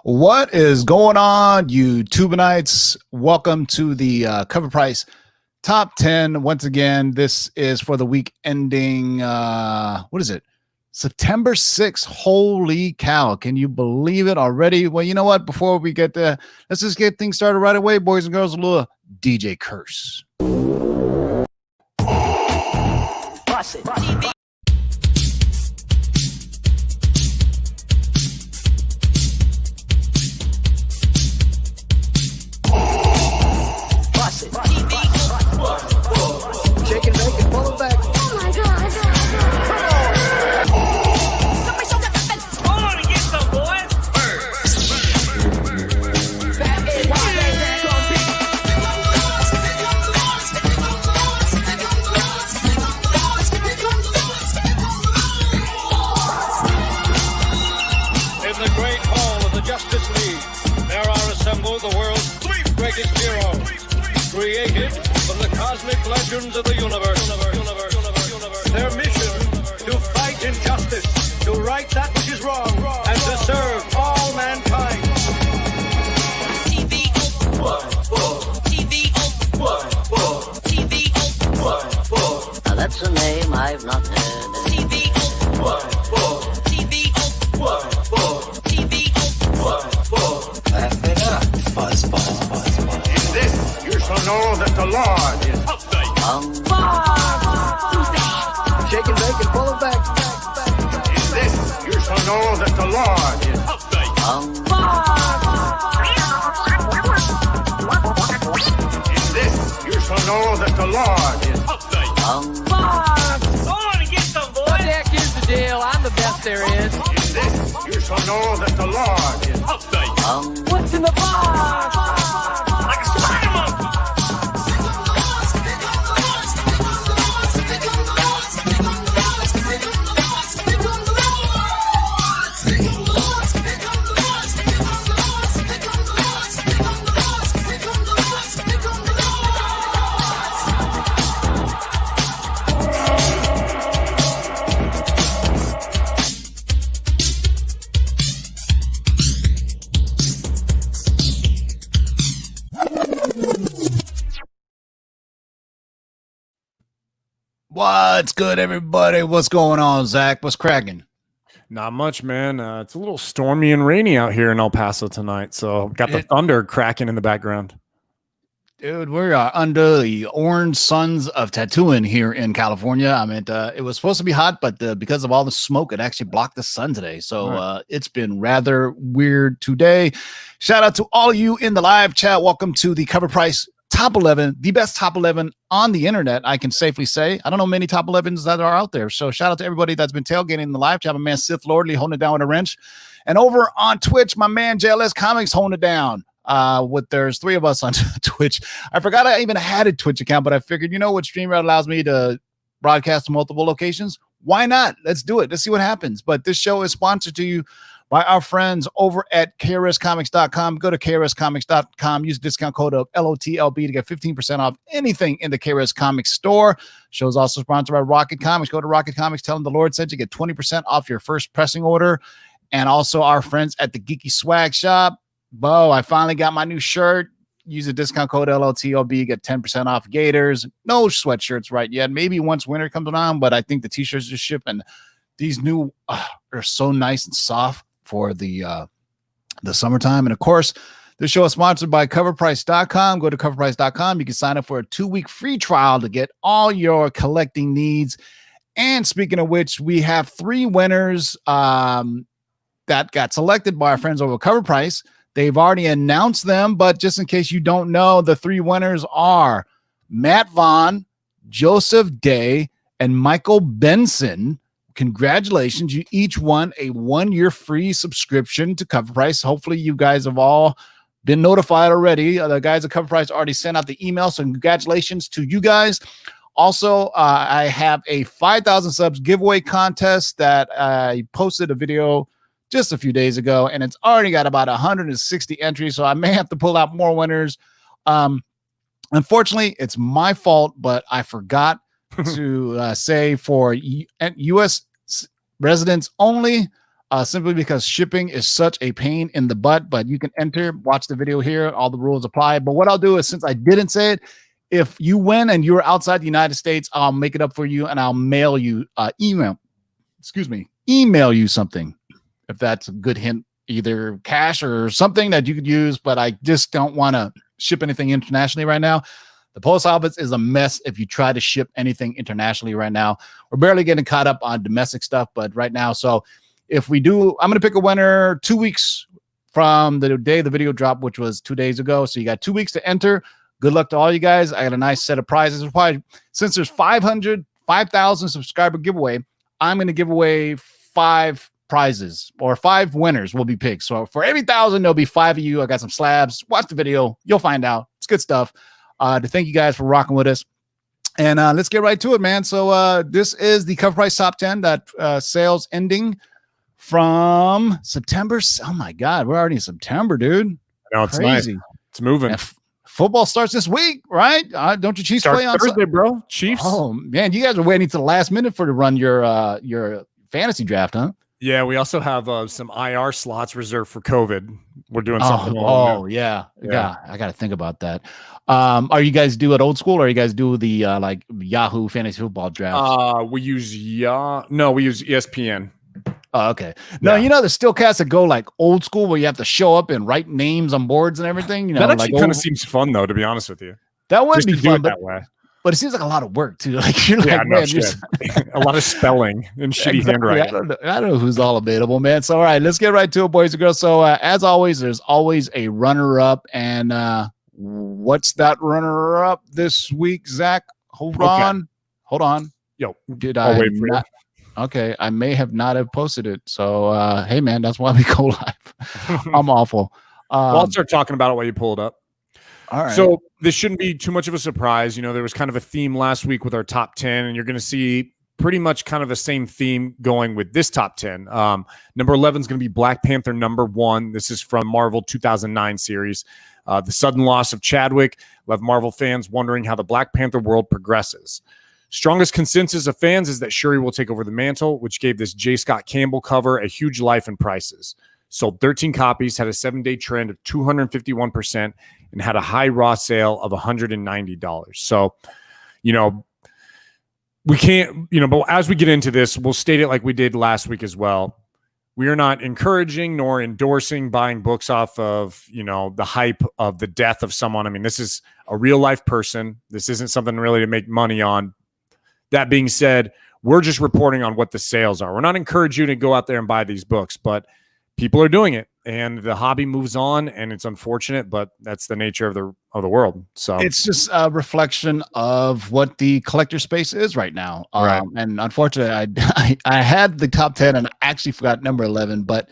What is going on, you Tubanites? Welcome to the CovrPrice Top 10. Once again, this is for the week ending, what is it? September 6th. Holy cow. Can you believe it already? Well, you know what? Before we get there, let's just get things started right away, boys and girls. A little DJ curse. Bust it. Shake and bake and pull it back. Oh my God. Hold on and get some, boys. In the great hall of the Justice League, there are assembled the world's three greatest heroes, created from the cosmic legends of the universe. Their mission, to fight injustice, to right that which is wrong, and to serve all mankind. Now that's a name I've not heard. Laugh it up. Buzz. In this, you shall know that the Lord is Shake and bake and pull it back. In this, you shall know that the Lord is In this, you shall know that the Lord is Hold on and get some, boys. Heck, here's the deal. I'm the best there is. In this, you shall know that the Lord is What's in the box? Like a spider monkey. What's good, everybody? What's going on, Zach? What's cracking? Not much, man. It's a little stormy and rainy out here in El Paso tonight. So got the thunder cracking in the background. Dude, we are under the orange suns of tattooing here in California. I mean, it was supposed to be hot, but because of all the smoke, it actually blocked the sun today. So it's been rather weird today. Shout out to all of you in the live chat. Welcome to the CovrPrice Top 11, the best top 11 on the internet, I can safely say. I don't know many top 11s that are out there. So shout out to everybody that's been tailgating in the live chat. My man Sith Lordly holding it down with a wrench. And over on Twitch, my man JLS Comics holding it down. There's three of us on Twitch. I forgot I even had a Twitch account, but I figured, what StreamYard allows me to broadcast to multiple locations. Why not? Let's do it. Let's see what happens. But this show is sponsored to you by our friends over at KRScomics.com. Go to KRScomics.com. Use the discount code of LOTLB to get 15% off anything in the KRS Comics store. Show's also sponsored by Rocket Comics. Go to Rocket Comics. Tell them the Lord sent you. Get 20% off your first pressing order. And also our friends at the Geeky Swag Shop. Bo, I finally got my new shirt. Use the discount code LOTLB. Get 10% off Gators. No sweatshirts right yet. Maybe once winter comes around, but I think the t-shirts just ship. And these new are so nice and soft for the summertime. And of course, this show is sponsored by CovrPrice.com. Go to CovrPrice.com. You can sign up for a 2-week free trial to get all your collecting needs. And speaking of which, we have 3 winners that got selected by our friends over at CovrPrice. They've already announced them, but just in case you don't know, the 3 winners are Matt Vaughn, Joseph Day, and Michael Benson. Congratulations. You each won a 1-year free subscription to CovrPrice. Hopefully you guys have all been notified already. The guys at CovrPrice already sent out the email. So congratulations to you guys. Also, I have a 5,000 subs giveaway contest that I posted a video just a few days ago, and it's already got about 160 entries. So I may have to pull out more winners. Unfortunately, it's my fault, but I forgot to say for U.S. residents only, simply because shipping is such a pain in the butt. But you can enter, watch the video here. All the rules apply. But what I'll do is, since I didn't say it, if you win and you're outside the United States, I'll make it up for you and I'll mail you email you something. If that's a good hint, either cash or something that you could use, but I just don't want to ship anything internationally right now. The post office is a mess if you try to ship anything internationally right now. We're barely getting caught up on domestic stuff, but right now, so if we do, I'm going to pick a winner 2 weeks from the day the video dropped, which was 2 days ago. So you got 2 weeks to enter. Good luck to all you guys. I got a nice set of prizes. Since there's 5,000 subscriber giveaway, I'm going to give away 5 prizes, or 5 winners will be picked. So for every 1,000, there'll be 5 of you. I got some slabs. Watch the video. You'll find out. It's good stuff. To thank you guys for rocking with us. And let's get right to it, man. So this is the CovrPrice Top 10 that sales ending from September. Oh my God, we're already in September, dude. No, it's crazy. Nice. It's moving. Football starts this week, right? Don't you Chiefs play on Thursday, bro? Chiefs. Oh man, you guys are waiting to the last minute to run your fantasy draft, huh? Yeah, we also have some IR slots reserved for COVID. We're doing something. Yeah. I got to think about that. Are you guys do it old school, or you guys do the like Yahoo fantasy football draft? We use ESPN. Oh, okay. No, there's still cats that go like old school where you have to show up and write names on boards and everything. That actually kind of seems fun, though, to be hondon't with you. That would be fun that way. But it seems like a lot of work too. Like you're like, man, a lot of spelling and shitty handwriting. I don't know who's all available, man. So all right, let's get right to it, boys and girls. So as always, there's always a runner-up, and what's that runner-up this week, Zach? Hold on. Yo, did I wait for not? Okay, I may have not have posted it. So hey, man, that's why we go live. I'm awful. Well, I'll start talking about it while you pull it up. All right. So this shouldn't be too much of a surprise. There was kind of a theme last week with our top 10, and you're going to see pretty much kind of the same theme going with this top 10. Number 11 is going to be Black Panther #1. This is from Marvel 2009 series. The sudden loss of Chadwick left Marvel fans wondering how the Black Panther world progresses. Strongest consensus of fans is that Shuri will take over the mantle, which gave this J. Scott Campbell cover a huge life in prices. Sold 13 copies, had a 7-day trend of 251%, and had a high raw sale of $190. So, we can't, but as we get into this, we'll state it like we did last week as well. We are not encouraging nor endorsing buying books off of, the hype of the death of someone. I mean, this is a real life person. This isn't something really to make money on. That being said, we're just reporting on what the sales are. We're not encouraging you to go out there and buy these books, but people are doing it, and the hobby moves on, and it's unfortunate, but that's the nature of the world. So it's just a reflection of what the collector space is right now. Right. And unfortunately, I had the top 10 and I actually forgot number 11, but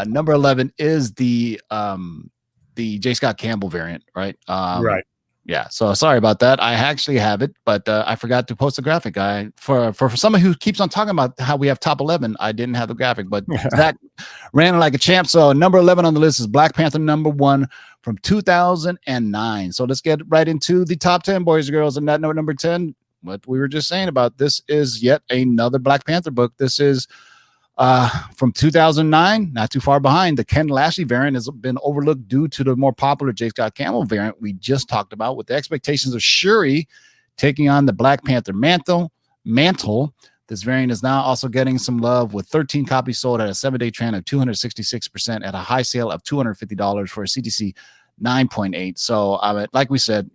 number 11 is the J. Scott Campbell variant, right? Right. Yeah, so sorry about that. I actually have it, but I forgot to post a graphic. For someone who keeps on talking about how we have top 11, I didn't have the graphic, but that ran like a champ. So number 11 on the list is Black Panther #1 from 2009. So let's get right into the top 10, boys and girls. And that number 10, what we were just saying about, this is yet another Black Panther book. This is from 2009, not too far behind. The Ken Lashley variant has been overlooked due to the more popular J. Scott Campbell variant we just talked about, with the expectations of Shuri taking on the Black Panther mantle. This variant is now also getting some love, with 13 copies sold at a 7-day trend of 266% at a high sale of $250 for a CTC 9.8. So like we said,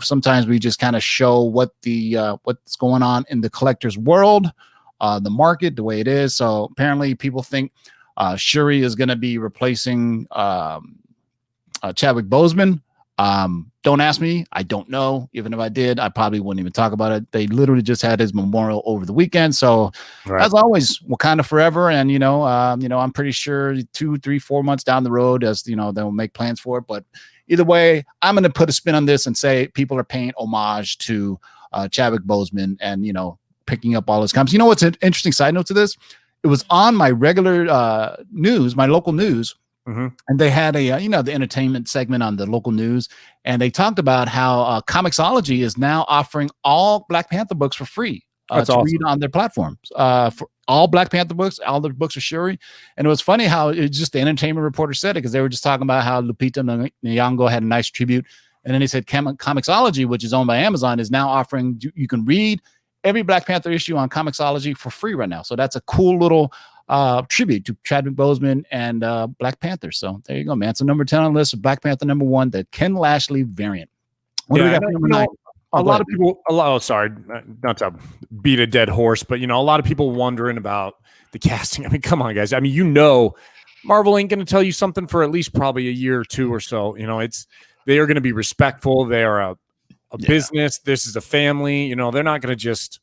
sometimes we just kind of show what's going on in the collector's world. The market, the way it is. So apparently people think Shuri is going to be replacing Chadwick Boseman. Don't ask me. I don't know. Even if I did, I probably wouldn't even talk about it. They literally just had his memorial over the weekend. So as always, Wakanda forever. And, I'm pretty sure 2, 3, 4 months down the road, as they'll make plans for it. But either way, I'm going to put a spin on this and say people are paying homage to Chadwick Boseman and, picking up all his comments. What's an interesting side note to this? It was on my regular news, my local news, and they had the entertainment segment on the local news, and they talked about how Comixology is now offering all Black Panther books for free. That's to awesome. read on their platforms. For all Black Panther books, all the books are Shuri. And it was funny how it's just the Entertainment Reporter said it, because they were just talking about how Lupita Nyong'o had a nice tribute. And then they said Comixology, which is owned by Amazon, is now offering, you can read every Black Panther issue on Comixology for free right now. So that's a cool little tribute to Chadwick Boseman and Black Panther. So there you go, man. So number 10 on the list of Black Panther number 1, the Ken Lashley variant. What do we got for number 9? A lot of people, sorry, not to beat a dead horse, but, a lot of people wondering about the casting. I mean, come on, guys. I mean, Marvel ain't going to tell you something for at least probably a year or two or so. They are going to be respectful. They are a business. This is a family. They're not just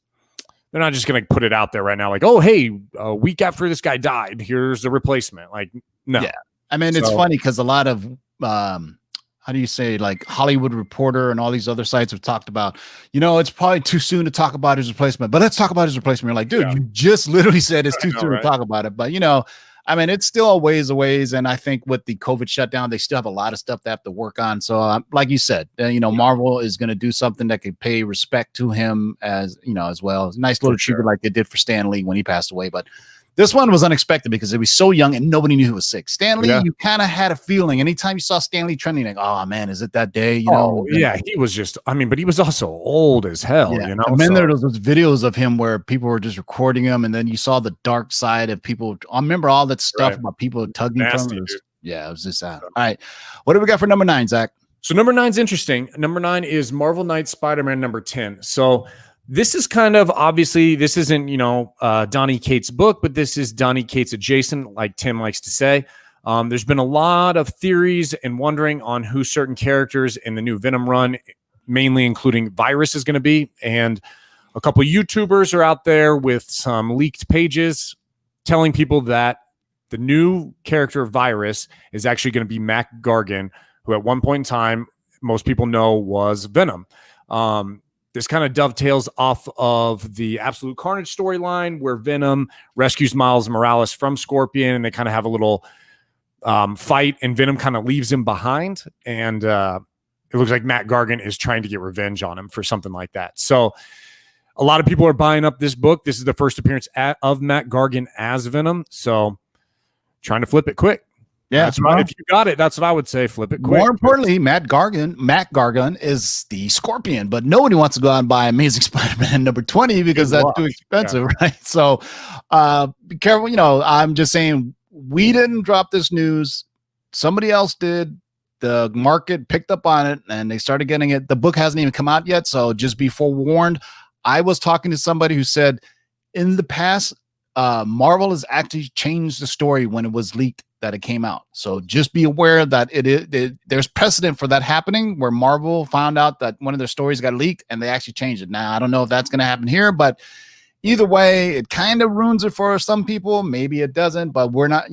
going to put it out there right now. Like, oh, hey, a week after this guy died, here's the replacement. Like, no. Yeah. I mean, it's funny because a lot of, how do you say, like Hollywood Reporter and all these other sites have talked about, it's probably too soon to talk about his replacement, but let's talk about his replacement. You're like, dude, you just literally said it's too soon to talk about it. But, I mean, it's still a ways away. And I think with the COVID shutdown, they still have a lot of stuff they have to work on. So like you said, Marvel is going to do something that could pay respect to him as well. It's a nice little tribute like they did for Stan Lee when he passed away. But this one was unexpected because he was so young and nobody knew he was sick. Stan Lee, you kind of had a feeling. Anytime you saw Stan Lee trending, like, oh man, is it that day? He was just, but he was also old as hell. And then there was those videos of him where people were just recording him, and then you saw the dark side of people. I remember all that stuff about people tugging from him. It was just that. All right, what do we got for number 9, Zach? So number 9 is interesting. Number 9 is Marvel Knights Spider-Man number 10. So this is kind of, obviously, this isn't, Donny Cates' book, but this is Donny Cates adjacent, like Tim likes to say. There's been a lot of theories and wondering on who certain characters in the new Venom run, mainly including Virus, is going to be. And a couple of YouTubers are out there with some leaked pages telling people that the new character Virus is actually going to be Mac Gargan, who at one point in time, most people know was Venom. This kind of dovetails off of the Absolute Carnage storyline where Venom rescues Miles Morales from Scorpion, and they kind of have a little fight, and Venom kind of leaves him behind. And it looks like Matt Gargan is trying to get revenge on him for something like that. So a lot of people are buying up this book. This is the first appearance of Matt Gargan as Venom. So trying to flip it quick. Yeah, if you got it, that's what I would say. Flip it quick. More importantly, Matt Gargan is the Scorpion, but nobody wants to go out and buy Amazing Spider-Man number 20 because that's too expensive, right? So be careful. I'm just saying, we didn't drop this news. Somebody else did. The market picked up on it and they started getting it. The book hasn't even come out yet, so just be forewarned. I was talking to somebody who said in the past, Marvel has actually changed the story when it was leaked that it came out. So just be aware that there's precedent for that happening, where Marvel found out that one of their stories got leaked and they actually changed it. Now, I don't know if that's going to happen here, but either way, it kind of ruins it for some people. Maybe it doesn't, but we're not,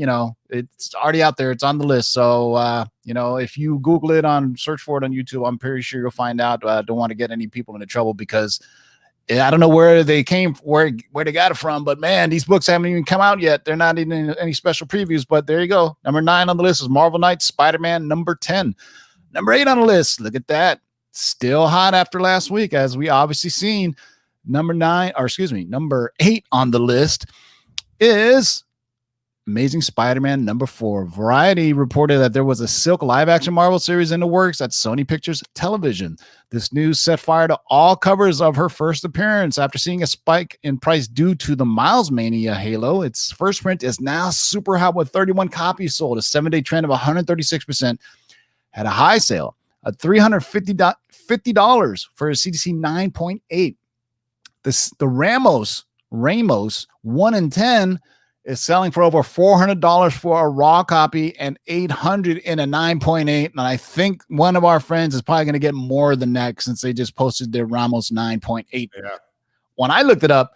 it's already out there. It's on the list. So, if you Google it search for it on YouTube, I'm pretty sure you'll find out. Don't want to get any people into trouble because I don't know where they came, where they got it from, but man, these books haven't even come out yet. They're not even in any special previews, but there you go. Number 9 on the list is Marvel Knights Spider-Man number 10. Number 8 on the list. Look at that. Still hot after last week, as we obviously seen. Number 8 on the list is Amazing Spider-Man number 4. Variety reported that there was a Silk live-action Marvel series in the works at Sony Pictures Television. This news set fire to all covers of her first appearance after seeing a spike in price due to the Miles Mania Halo. Its first print is now super hot with 31 copies sold, a 7-day trend of 136%. Had a high sale at $350 for a CDC 9.8. The Ramos 1 in 10 is selling for over $400 for a raw copy and $800 in a 9.8. And I think one of our friends is probably going to get more than that since they just posted their Ramos 9.8. Yeah. When I looked it up,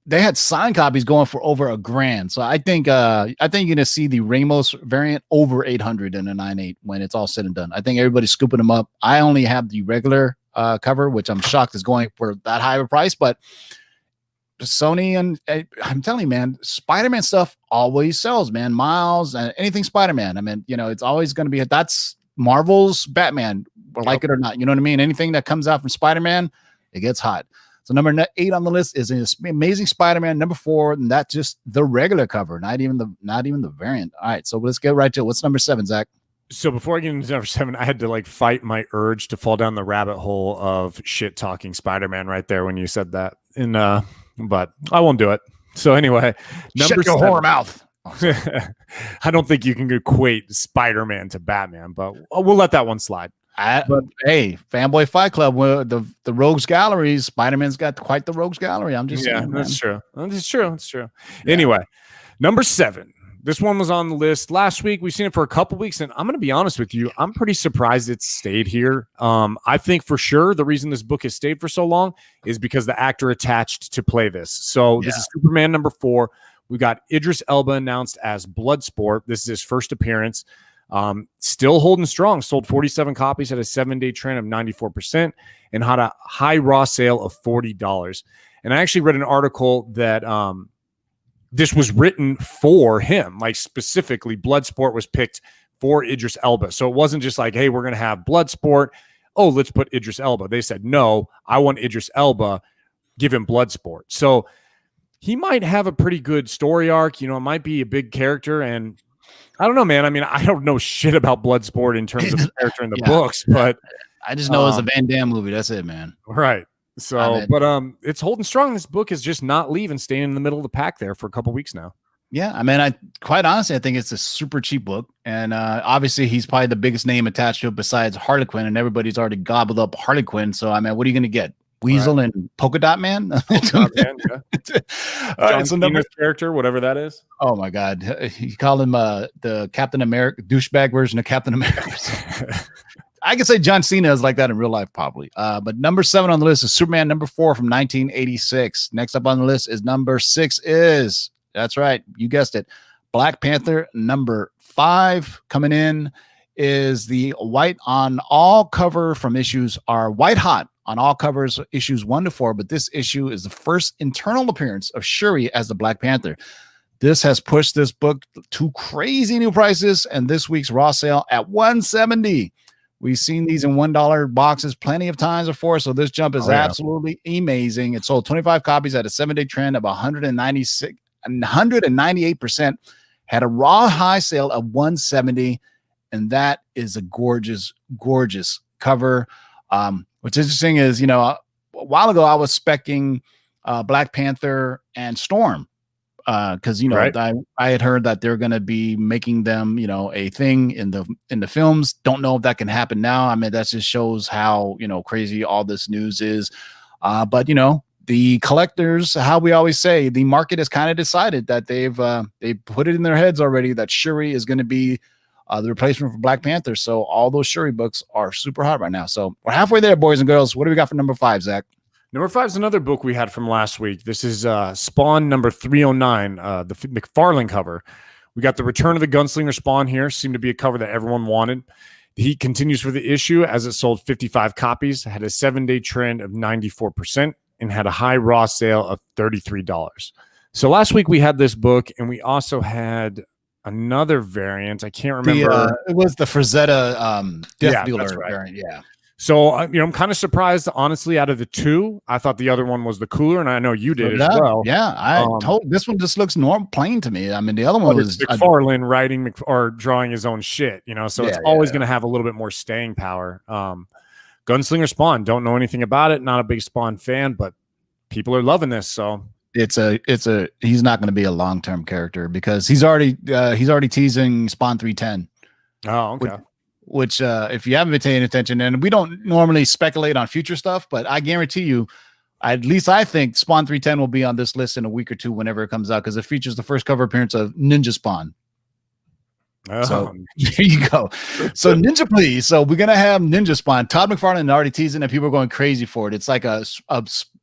they had signed copies going for over $1,000. So I think you're going to see the Ramos variant over 800 in a 9.8 when it's all said and done. I think everybody's scooping them up. I only have the regular cover, which I'm shocked is going for that high of a price, but Sony, and I'm telling you, man, Spider-Man stuff always sells, man. Miles and anything Spider-Man. I mean, it's always going to be, that's Marvel's Batman, like it or not. You know what I mean? Anything that comes out from Spider-Man, it gets hot. So number 8 on the list is an Amazing Spider-Man. Number 4, and that's just the regular cover, not even the variant. All right, so let's get right to it. What's number 7, Zach? So before I get into number 7, I had to like fight my urge to fall down the rabbit hole of shit talking Spider-Man right there when you said that. And but I won't do it. So anyway, number Shut your 7. whore mouth. I don't think you can equate Spider-Man to Batman, but we'll let that one slide. But hey, Fanboy Fight Club, the Rogues Galleries, Spider-Man's got quite the Rogues Gallery. I'm just saying, that's true. That's true. Yeah. Anyway, number 7. This one was on the list last week. We've seen it for a couple weeks, and I'm going to be honest with you. I'm pretty surprised it stayed here. I think for sure the reason this book has stayed for so long is because the actor attached to play this. So this is Superman number 4. We got Idris Elba announced as Bloodsport. This is his first appearance. Still holding strong. Sold 47 copies at a 7-day trend of 94% and had a high raw sale of $40. And I actually read an article that this was written for him, like specifically Bloodsport was picked for Idris Elba. So it wasn't just like, hey, we're going to have Bloodsport. Oh, let's put Idris Elba. They said, no, I want Idris Elba. Give him Bloodsport. So he might have a pretty good story arc. You know, it might be a big character. And I don't know, man. I mean, I don't know shit about Bloodsport in terms of the character in the books, but I just know it's a Van Damme movie. That's it, man. Right. So, but it's holding strong. This book is just not leaving, staying in the middle of the pack there for a couple weeks now. Yeah, I mean, I quite honestly, I think it's a super cheap book, and obviously he's probably the biggest name attached to it besides Harley Quinn, and everybody's already gobbled up Harley Quinn. So, I mean, what are you going to get? Weasel and Polka Dot Man? Polka Dot Man, yeah. All right, so number character, whatever that is. Oh my God, you call him the Captain America douchebag version of Captain America. I could say John Cena is like that in real life, probably. But number 7 on the list is Superman number 4 from 1986. Next up on the list is number 6 is, that's right, you guessed it, Black Panther number 5. Coming in is the white on all cover from issues are white hot on all covers, issues 1 to 4. But this issue is the first internal appearance of Shuri as the Black Panther. This has pushed this book to crazy new prices, and this week's raw sale at $170. We've seen these in $1 boxes plenty of times before, so this jump is absolutely amazing. It sold 25 copies at a 7-day trend of 198%, had a raw high sale of $170, and that is a gorgeous, gorgeous cover. What's interesting is, you know, a while ago I was speccing Black Panther and Storm. Because you know, right. I had heard that they're going to be making them, you know, a thing in the films. Don't know if that can happen now. I mean, that just shows how, you know, crazy all this news is. But you know, the collectors, how we always say, the market has kind of decided that they put it in their heads already that Shuri is going to be the replacement for Black Panther. So all those Shuri books are super hot right now. So we're halfway there, boys and girls. What do we got for number 5, Zach? Number 5 is another book we had from last week. This is Spawn number 309, the McFarlane cover. We got the Return of the Gunslinger Spawn here. Seemed to be a cover that everyone wanted. The heat continues for the issue as it sold 55 copies, had a 7-day trend of 94%, and had a high raw sale of $33. So last week we had this book, and we also had another variant. I can't remember. It was the Frazetta Death Dealer variant. Yeah. So, you know, I'm kind of surprised, honestly, out of the two. I thought the other one was the cooler, and I know you did as well. Yeah, I told this one just looks normal, plain to me. I mean, the other one was McFarlane writing or drawing his own shit, you know, so it's always going to have a little bit more staying power. Gunslinger Spawn, don't know anything about it. Not a big Spawn fan, but people are loving this. So he's not going to be a long-term character because he's already teasing Spawn 310. Oh, okay. Which if you haven't been paying attention, and we don't normally speculate on future stuff, but I guarantee you, at least I think Spawn 310 will be on this list in a week or two whenever it comes out because it features the first cover appearance of Ninja Spawn. So there you go. So Ninja Please. So we're gonna have Ninja Spawn. Todd McFarlane already teasing and people are going crazy for it. It's like a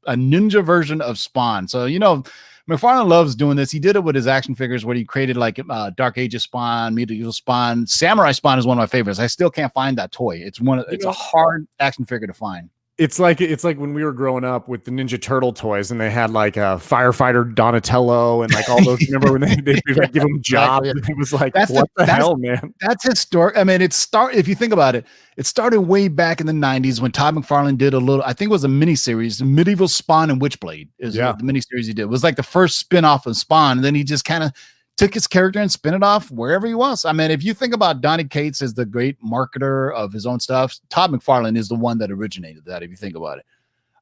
ninja version of Spawn. So you know, McFarlane loves doing this. He did it with his action figures where he created like Dark Ages Spawn, Medieval Spawn. Samurai Spawn is one of my favorites. I still can't find that toy. It's a hard action figure to find. It's like when we were growing up with the Ninja Turtle toys, and they had like a firefighter Donatello and like all those. Remember when they like give them jobs? Exactly. It was like, what the hell, man? That's historic. I mean, if you think about it, it started way back in the 90s when Todd McFarlane did a little, I think it was a miniseries, Medieval Spawn and Witchblade is the miniseries he did. It was like the first spin-off of Spawn, and then he just kind of took his character and spin it off wherever he wants. I mean, if you think about Donny Cates as the great marketer of his own stuff, Todd McFarlane is the one that originated that, if you think about it.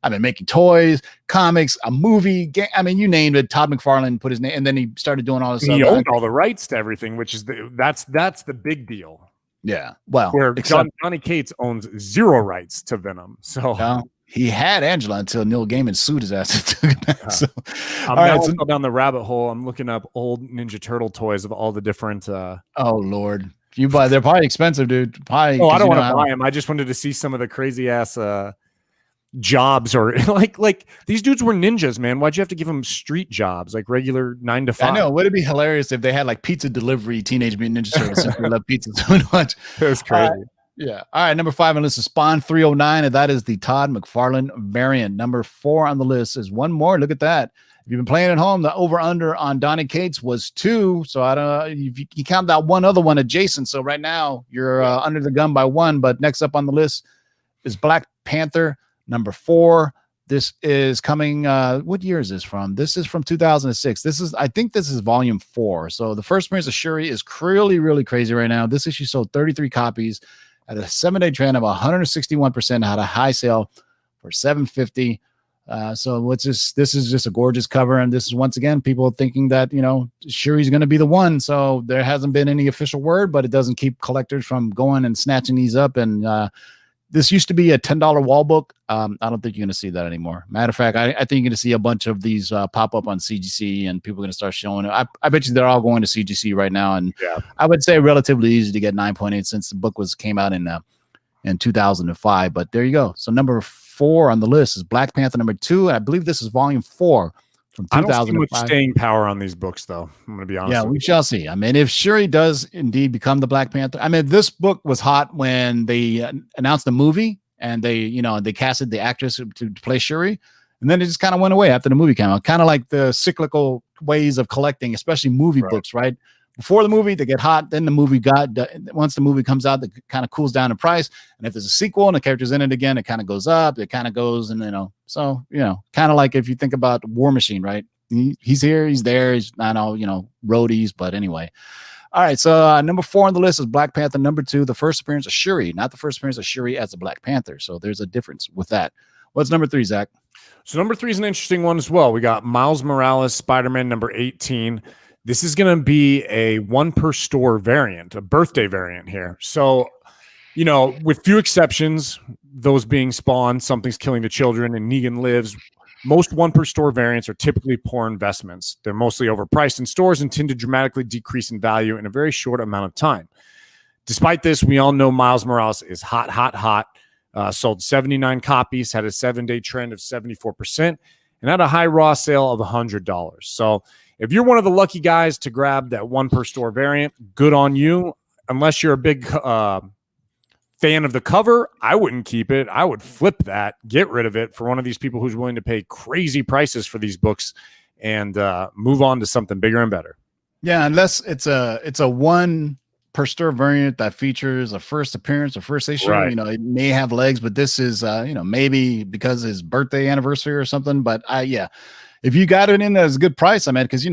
I mean, making toys, comics, a movie, game. I mean, you named it. Todd McFarlane put his name, and then he started doing all this stuff. He owned all the rights to everything, which is that's the big deal. Yeah. Well, where Donny Cates owns 0 rights to Venom. So he had Angela until Neil Gaiman sued his ass. So, I'm now down the rabbit hole. I'm looking up old Ninja Turtle toys of all the different. Oh Lord, if you buy, they're probably expensive, dude. Probably. Oh, I don't want to buy them. I just wanted to see some of the crazy ass jobs, or like these dudes were ninjas, man. Why'd you have to give them street jobs, like regular 9 to 5? I know. Would it be hilarious if they had like pizza delivery, Teenage Mutant Ninja Turtles, since we love pizza so much? That's crazy. Yeah. All right. Number 5 on the list is Spawn 309, and that is the Todd McFarlane variant. Number 4 on the list is one more. Look at that. If you've been playing at home, the over-under on Donny Cates was 2. So I don't know. You count that one other one adjacent. So right now you're under the gun by 1. But next up on the list is Black Panther, number 4. This is coming. What year is this from? This is from 2006. I think this is volume 4. So the first appearance of Shuri is really, really crazy right now. This issue sold 33 copies. At a 7-day trend of 161%, had a high sale for $750. So this is just a gorgeous cover, and this is once again people thinking that Shuri's going to be the one. So there hasn't been any official word, but it doesn't keep collectors from going and snatching these up. And this used to be a $10 wall book. I don't think you're going to see that anymore. Matter of fact, I think you're going to see a bunch of these pop up on CGC, and people are going to start showing it. I bet you they're all going to CGC right now. And I would say relatively easy to get 9.8 since the book came out in 2005. But there you go. So number 4 on the list is Black Panther number 2. And I believe this is volume 4. I don't see much staying power on these books, though. I'm going to be honest. Yeah, we shall see. I mean, if Shuri does indeed become the Black Panther, I mean, this book was hot when they announced the movie and they casted the actress to play Shuri, and then it just kind of went away after the movie came out. Kind of like the cyclical ways of collecting, especially movie books, right? Before the movie, they get hot. Then once the movie comes out, it kind of cools down in price. And if there's a sequel and the character's in it again, it kind of goes up. It kind of goes, and so kind of like if you think about War Machine, right? He's here, he's there. He's not all roadies, but anyway. All right, so number 4 on the list is Black Panther number 2, the first appearance of Shuri, not the first appearance of Shuri as a Black Panther. So there's a difference with that. What's number 3, Zach? So number 3 is an interesting one as well. We got Miles Morales, Spider-Man number 18. This is going to be a 1 per store variant, a birthday variant here. So, with few exceptions, those being Spawn, Something's Killing the Children, and Negan Lives, most 1 per store variants are typically poor investments. They're mostly overpriced in stores and tend to dramatically decrease in value in a very short amount of time. Despite this, we all know Miles Morales is hot, hot, hot. Sold 79 copies, had a 7-day trend of 74%, and had a high raw sale of $100. So if you're one of the lucky guys to grab that 1 per store variant, good on you. Unless you're a big fan of the cover, I wouldn't keep it. I would flip that, get rid of it for one of these people who's willing to pay crazy prices for these books and move on to something bigger and better. Yeah, unless it's a 1 per store variant that features a first appearance or first issue. Right. It may have legs, but this is maybe because his birthday anniversary or something. But if you got it in at a good price, I mean, because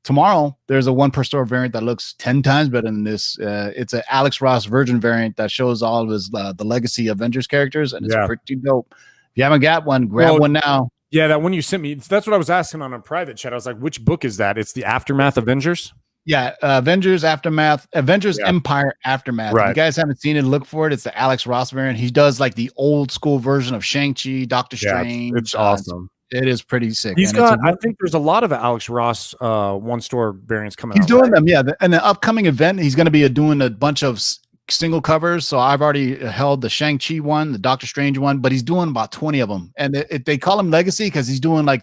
tomorrow there's a 1 per store variant that looks 10 times better than this. It's an Alex Ross Virgin variant that shows all of his the legacy Avengers characters, and it's pretty dope. If you haven't got one, grab one now. Yeah, that one you sent me. That's what I was asking on a private chat. I was like, which book is that? It's the Aftermath Avengers. Yeah, Avengers Aftermath, Avengers Empire Aftermath. Right. If you guys haven't seen it, look for it. It's the Alex Ross variant. He does like the old school version of Shang-Chi, Doctor Strange. It's awesome. It is pretty sick. He's got, I think there's a lot of Alex Ross 1 store variants coming out. He's doing them, yeah. And the upcoming event, he's going to be doing a bunch of single covers. So I've already held the Shang-Chi one, the Doctor Strange one, but he's doing about 20 of them. And they call him legacy because he's doing like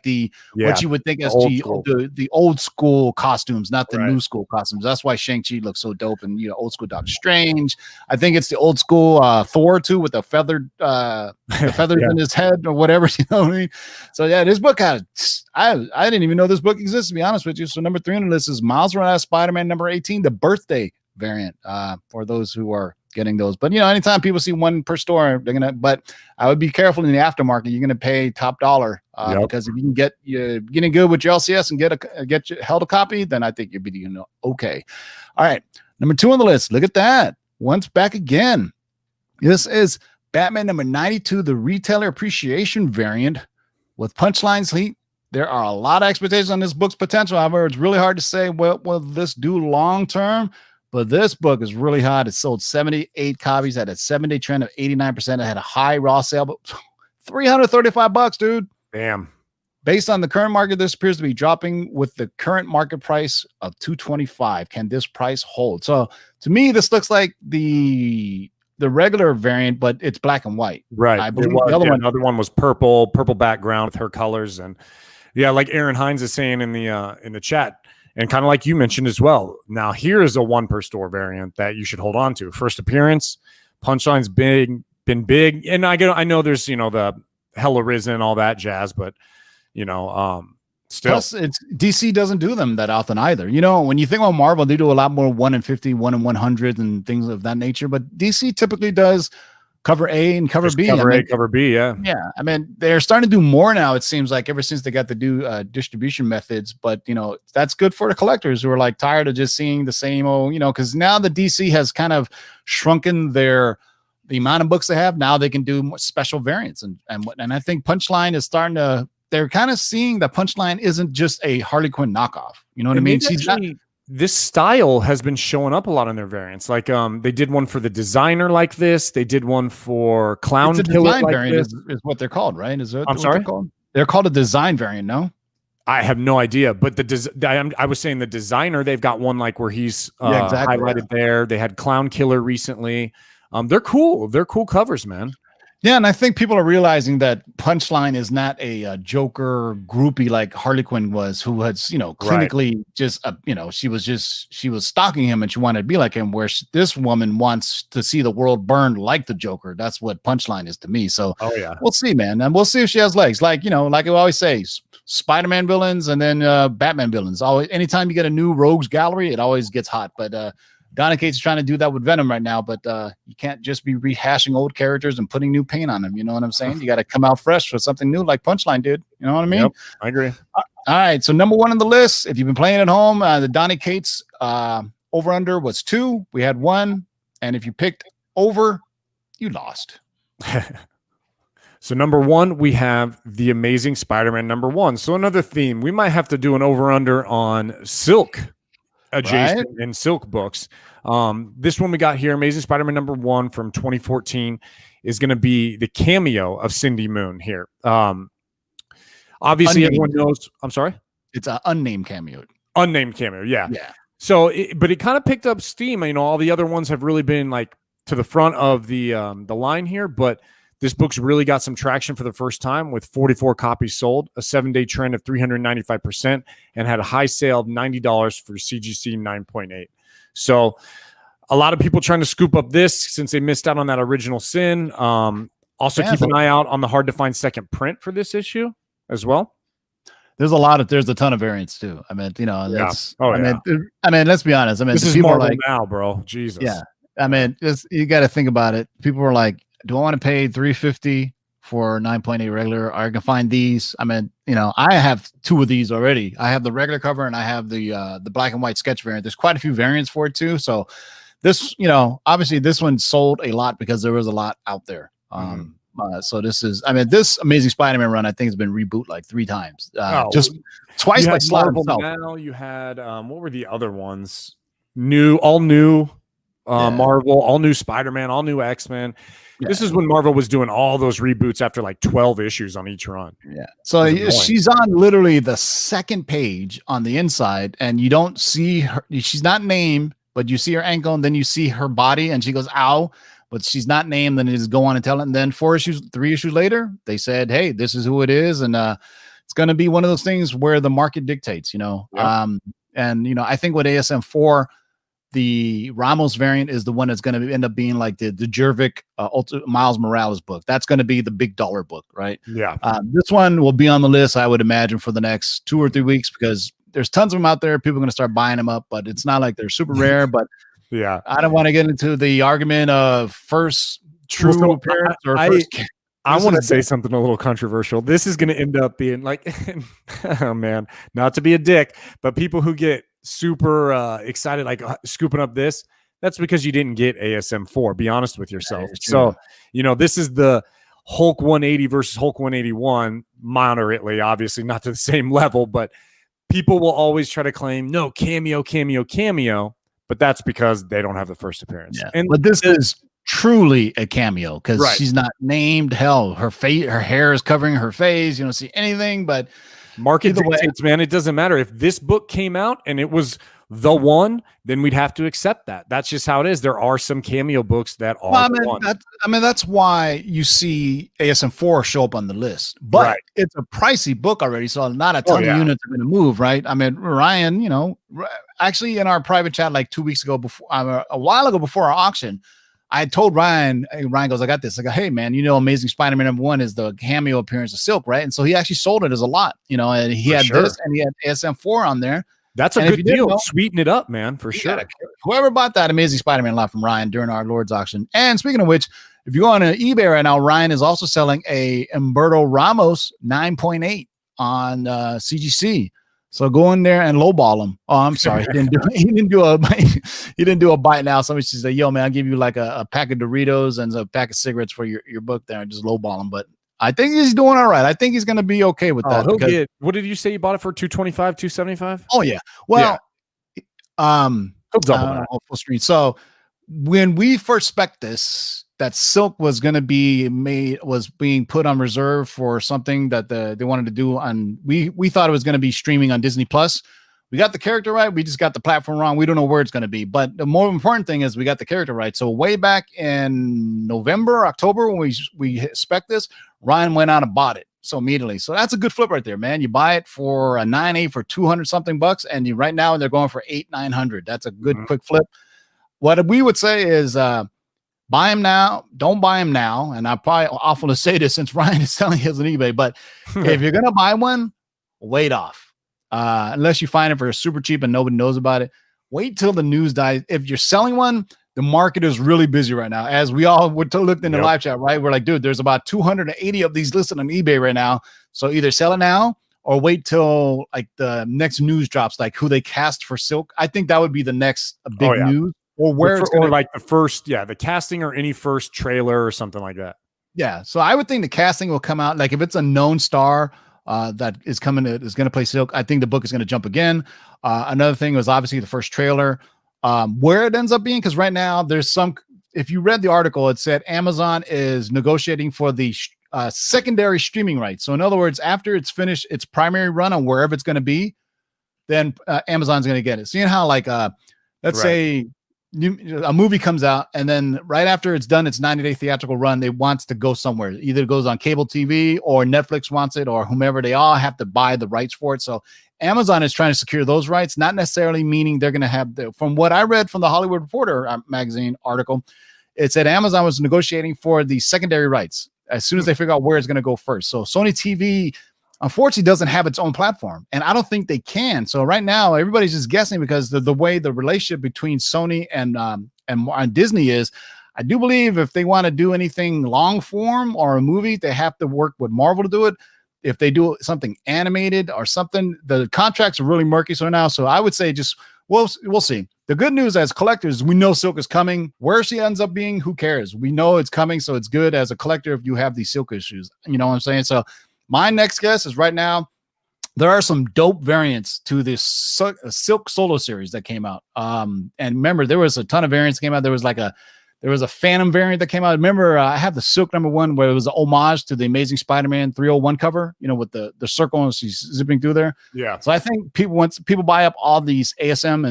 what you would think as the old school costumes, not the new school costumes. That's why Shang-Chi looks so dope. And, old school Doctor Strange. I think it's the old school Thor too, with the feathers in his head or whatever. You know what I mean? So yeah, this book I didn't even know this book exists, to be honest with you. So number 3 on the list is Miles Morales Spider-Man number 18, the birthday variant, for those who are getting those. But anytime people see one per store, but I would be careful in the aftermarket. You're gonna pay top dollar, because if you can get getting good with your LCS and get held a copy, then I think you'll be okay. All right, number 2 on the list. Look at that. Once back again. This is Batman number 92, the retailer appreciation variant with punchlines heat. There are a lot of expectations on this book's potential. However, it's really hard to say what will this do long term. But this book is really hot. It sold 78 copies at a 7-day trend of 89%. It had a high raw sale, but $335, dude. Damn. Based on the current market, this appears to be dropping with the current market price of $225. Can this price hold? So to me, this looks like the regular variant, but it's black and white. Right. I believe the other one was purple background with her colors. And yeah, like Aaron Hines is saying in the chat, and kind of like you mentioned as well. Now, here's a 1 per store variant that you should hold on to. First appearance, punchline's been big. And I know there's, the Hella Risen, all that jazz, but still. Plus, DC doesn't do them that often either. When you think about Marvel, they do a lot more 1 in 50, 1 in 100 and things of that nature. But DC typically does cover A and cover B. Cover B, yeah. Yeah. I mean, they're starting to do more now, it seems like, ever since they got the new distribution methods. But, that's good for the collectors who are like tired of just seeing the same old, because now the DC has kind of shrunken the amount of books they have. Now they can do more special variants. And I think Punchline is starting to, they're kind of seeing that Punchline isn't just a Harley Quinn knockoff. You know what I mean? This style has been showing up a lot in their variants. Like they did one for the designer like this. They did one for Clown Killer like variant this. Is what they're called, right? I'm sorry? They're called a design variant, no? I have no idea. But I was saying the designer, they've got one like where he's highlighted there. They had Clown Killer recently. They're cool. They're cool covers, man. Yeah, and I think people are realizing that Punchline is not a Joker groupie like Harley Quinn was, who had, clinically just, she was stalking him and she wanted to be like him, where this woman wants to see the world burn like the Joker. That's what Punchline is to me. So we'll see, man. And we'll see if she has legs. Like, like I always say, Spider-Man villains and then Batman villains. Always, anytime you get a new rogues gallery, it always gets hot. But Donna Cates is trying to do that with Venom right now, but you can't just be rehashing old characters and putting new paint on them. You know what I'm saying? You got to come out fresh with something new like Punchline did. You know what I mean? Yep, I agree. All right. So number 1 on the list, if you've been playing at home, the Donny Cates over-under was 2. We had 1. And if you picked over, you lost. So number 1, we have The Amazing Spider-Man number 1. So another theme. We might have to do an over-under on Silk adjacent in Silk books. This one we got here, Amazing Spider-Man number 1 from 2014, is going to be the cameo of Cindy Moon here. Obviously, everyone knows. I'm sorry? It's an unnamed cameo. Unnamed cameo, yeah. Yeah. So, but it kind of picked up steam. All the other ones have really been like to the front of the line here, but this book's really got some traction for the first time with 44 copies sold, a 7-day trend of 395%, and had a high sale of $90 for CGC 9.8. So a lot of people trying to scoop up this since they missed out on that original Sin. Also, keep an eye out on the hard-to-find second print for this issue as well. There's a ton of variants too. I mean, let's be honest. This is Marvel now, bro. Jesus. Yeah. I mean, you got to think about it. People were like, do I want to pay $350 for 9.8 regular, or I can find these? I mean, I have 2 of these already. I have the regular cover and I have the black and white sketch variant. There's quite a few variants for it too. So this, obviously this one sold a lot because there was a lot out there. So this Amazing Spider-Man run, I think, has been rebooted like 3 times. Just twice by Marvel. Now you had what were the other ones? All new Marvel, all new Spider-Man, all new X-Men. Yeah. This is when Marvel was doing all those reboots after like 12 issues on each run. Yeah. So she's on literally the second page on the inside, and you don't see her. She's not named, but you see her ankle and then you see her body and she goes, ow, but she's not named. Then it is go on and tell it. And then 3 issues later, they said, hey, this is who it is. And it's going to be one of those things where the market dictates, you know. Yep. And, you know, I think with ASM 4, the Ramos variant is the one that's going to end up being like the Jervik Miles Morales book. That's going to be the big dollar book, right? Yeah. This one will be on the list, I would imagine, for the next 2 or 3 weeks because there's tons of them out there. People are going to start buying them up, but it's not like they're super rare. But yeah, I don't want to get into the argument of first true appearance or first. I want to say something a little controversial. This is going to end up being like, oh man, not to be a dick, but people who get super excited, like scooping up this, that's because you didn't get ASM 4. Be honest with yourself. So, you know, this is the Hulk 180 versus Hulk 181, moderately, obviously not to the same level, but people will always try to claim, no, cameo, but that's because they don't have the first appearance. Yeah. But this is truly a cameo because she's not named. Hell, her hair is covering her face. You don't see anything, but market dictates, man. It doesn't matter. If this book came out and it was the one, then we'd have to accept that. That's just how it is. There are some cameo books that are the one. That's why you see ASM 4 show up on the list. But it's a pricey book already, so not a ton of units are going to move, right? I mean, Ryan, you know, actually in our private chat like 2 weeks ago, a while ago before our auction, I told Ryan, Ryan goes, I got this. I go, hey, man, you know, Amazing Spider-Man #1 is the cameo appearance of Silk, right? And so he actually sold it as a lot, you know, and he had this and he had ASM 4 on there. That's a good deal. Sweeten it up, man, for sure. Whoever bought that Amazing Spider-Man lot from Ryan during our Lord's auction. And speaking of which, if you go on eBay right now, Ryan is also selling a Humberto Ramos 9.8 on CGC. So go in there and lowball him. Oh, I'm sorry. He didn't do a bite now. Somebody should say, yo, man, I'll give you like a pack of Doritos and a pack of cigarettes for your book there and just lowball him. But I think he's doing all right. I think he's going to be okay with that. What did you say you bought it for? 225, 275? Oh yeah. Well, he'll double that. Full screen. So when we first spec this, that Silk was going to be being put on reserve for something that they wanted to do on. We thought it was going to be streaming on Disney Plus. We got the character right. We just got the platform wrong. We don't know where it's going to be. But the more important thing is we got the character right. So way back in November, October, when we spec this, Ryan went out and bought it. So immediately. So that's a good flip right there, man. You buy it for a 9.8 for 200 something bucks. And right now they're going for 800-900. That's a good quick flip. What we would say is buy him now. Don't buy him now. And I'm probably awful to say this since Ryan is selling his on eBay. But if you're going to buy one, wait off. Unless you find it for super cheap and nobody knows about it. Wait till the news dies. If you're selling one, the market is really busy right now. As we all looked in the live chat, right? We're like, dude, there's about 280 of these listed on eBay right now. So either sell it now or wait till like the next news drops, like who they cast for Silk. I think that would be the next big news, or where it's going, or like the first, the casting or any first trailer or something like that. Yeah. So I would think the casting will come out. Like if it's a known star that is going to play Silk, I think the book is going to jump again. Another thing was obviously the first trailer. Where it ends up being, because right now there's if you read the article, it said Amazon is negotiating for the secondary streaming rights. So in other words, after it's finished its primary run on wherever it's going to be, then Amazon's going to get it. Seeing how like let's say a movie comes out and then right after it's done its 90-day theatrical run, it wants to go somewhere. Either it goes on cable TV or Netflix wants it or whomever. They all have to buy the rights for it. So Amazon is trying to secure those rights, not necessarily meaning they're going to have from what I read from the Hollywood Reporter magazine article, it said Amazon was negotiating for the secondary rights as soon as they figure out where it's going to go first. So Sony TV, unfortunately, doesn't have its own platform, and I don't think they can. So right now, everybody's just guessing because the way the relationship between Sony and Disney is. I do believe if they want to do anything long form or a movie, they have to work with Marvel to do it. If they do something animated or something, the contracts are really murky. So now, I would say just we'll see. The good news as collectors, we know Silk is coming. Where she ends up being, who cares? We know it's coming, so it's good as a collector if you have these Silk issues. You know what I'm saying? So my next guess is right now there are some dope variants to this Silk solo series that came out. And remember, there was a ton of variants that came out. There was a Phantom variant that came out. Remember, I have the Silk #1 where it was an homage to the Amazing Spider-Man 301 cover, you know, with the circle and she's zipping through there. Yeah. So I think people buy up all these ASM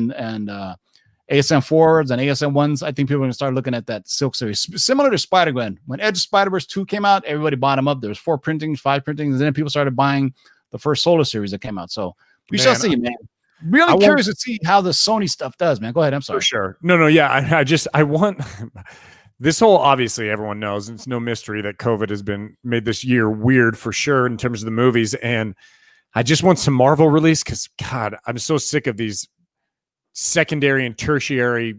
ASM 4s and ASM 1s, I think people are going to start looking at that Silk series. Similar to Spider-Gwen. When Edge of Spider-Verse 2 came out, everybody bought them up. There was 4 printings, 5 printings, and then people started buying the first Solar series that came out. So we shall see, man. Really curious to see how the Sony stuff does, man. Go ahead. I'm sorry. For sure. No. Yeah. I want this whole, obviously everyone knows it's no mystery that COVID has been made this year weird for sure in terms of the movies. And I just want some Marvel release because God, I'm so sick of these secondary and tertiary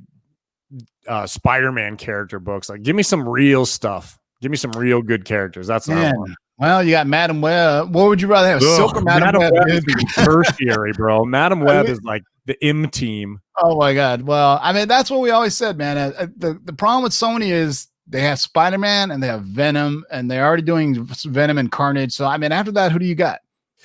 Spider-Man character books. Like, give me some real stuff. Give me some real good characters. That's what I want. Well, you got Madam Web. What would you rather have? Silk or Madam Web? Is tertiary, bro. Madam Web is like the M team. Oh my God. Well, I mean, that's what we always said, man. The problem with Sony is they have Spider-Man and they have Venom, and they're already doing Venom and Carnage. So, I mean, after that, who do you got?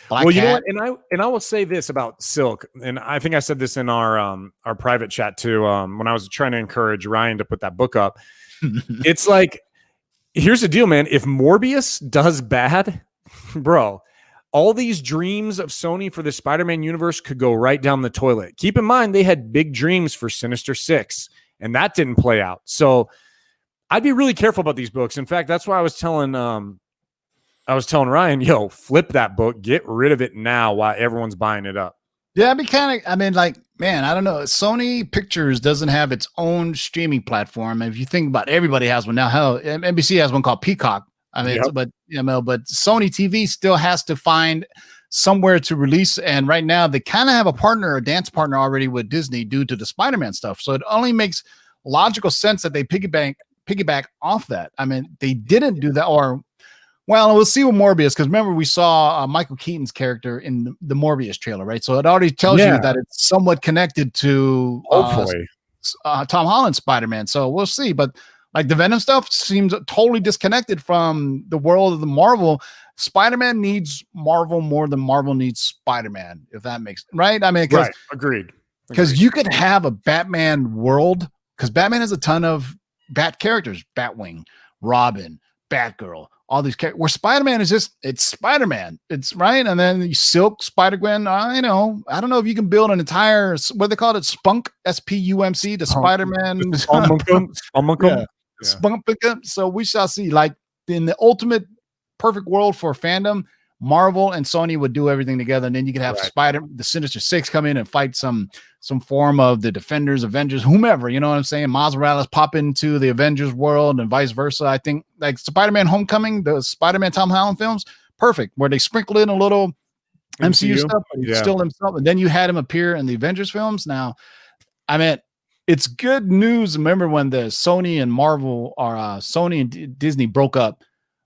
Black Cat? You know what? And I will say this about Silk, and I think I said this in our private chat too. When I was trying to encourage Ryan to put that book up, it's like, here's the deal, man. If Morbius does bad, bro, all these dreams of Sony for the Spider-Man universe could go right down the toilet. Keep in mind, they had big dreams for Sinister Six, and that didn't play out. So I'd be really careful about these books. In fact, that's why I was telling Ryan, yo, flip that book, get rid of it now while everyone's buying it up. Yeah, I'd be kind of, I mean, like, man, I don't know. Sony Pictures doesn't have its own streaming platform. If you think about it, everybody has one now. Hell, NBC has one called Peacock. I mean, but Sony TV still has to find somewhere to release. And right now they kind of have a dance partner already with Disney due to the Spider-Man stuff. So it only makes logical sense that they piggyback off that. I mean, they didn't do that, well, we'll see with Morbius, because remember we saw Michael Keaton's character in the Morbius trailer, right? So it already tells you that it's somewhat connected to hopefully Tom Holland's Spider-Man. So we'll see. But like the Venom stuff seems totally disconnected from the world of the Marvel. Spider-Man needs Marvel more than Marvel needs Spider-Man, if that makes right. I mean, right. Agreed. Because you could have a Batman world, because Batman has a ton of Bat characters: Batwing, Robin, Batgirl. All these characters, where Spider-Man is it's Spider-Man. It's right. And then Silk, Spider-Gwen. I don't know if you can build an entire, what they call it, Spunk, SPUMC, the Spider-Man. Spunk. So we shall see. Like in the ultimate perfect world for fandom, Marvel and Sony would do everything together. And then you could have the Sinister Six come in and fight some form of the Defenders, Avengers, whomever, you know what I'm saying? Miles Morales pop into the Avengers world and vice versa. I think like Spider-Man Homecoming, the Spider-Man Tom Holland films, perfect, where they sprinkle in a little MCU stuff, but he's still himself. And then you had him appear in the Avengers films. Now, I mean, it's good news. Remember when the Sony and Disney broke up,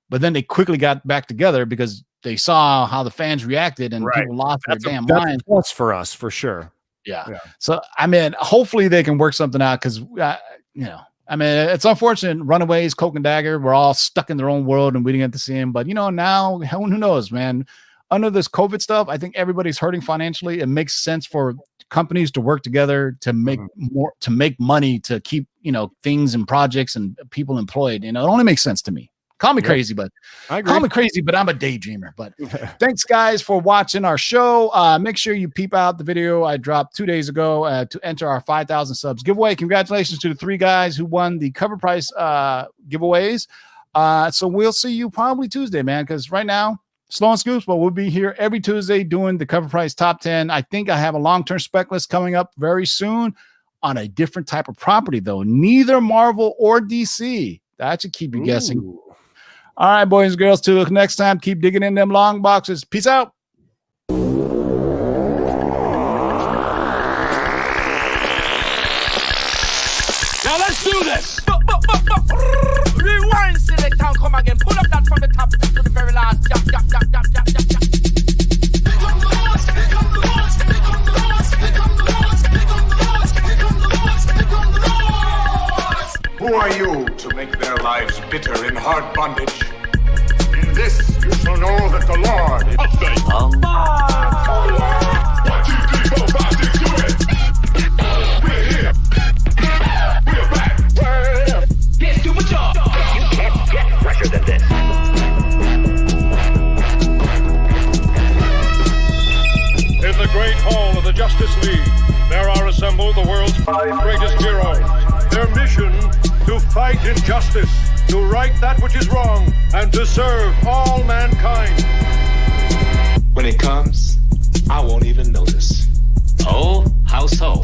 but then they quickly got back together because they saw how the fans reacted and people lost their damn mind. That's for us, for sure. Yeah. So, I mean, hopefully they can work something out because, I mean, it's unfortunate. Runaways, Cloak and Dagger, we're all stuck in their own world and we didn't get to see him. But, now, who knows, man? Under this COVID stuff, I think everybody's hurting financially. It makes sense for companies to work together to make money, to keep, things and projects and people employed. It only makes sense to me. Call me crazy, but I'm a daydreamer. But thanks, guys, for watching our show. Make sure you peep out the video I dropped 2 days ago to enter our 5,000 subs giveaway. Congratulations to the 3 guys who won the CovrPrice giveaways. So we'll see you probably Tuesday, man, because right now, Slow and Scoops, but we'll be here every Tuesday doing the CovrPrice top 10. I think I have a long-term spec list coming up very soon on a different type of property, though. Neither Marvel or DC. That should keep you guessing. All right, boys and girls, till next time, keep digging in them long boxes. Peace out. Now let's do this. Rewind, select, and come again. Pull up that from the top to the very last. Who are you to make their lives bitter in hard bondage? In this you shall know that the Lord is update. 1, 2, 3, 4, 5, 6, do it. We're here. We're back. Word up. Here's to my job. You can't get fresher than this. In the great hall of the Justice League, there are assembled the world's 5 greatest heroes. Their mission, to fight injustice, to right that which is wrong, and to serve all mankind. When it comes, I won't even notice. Oh, how so?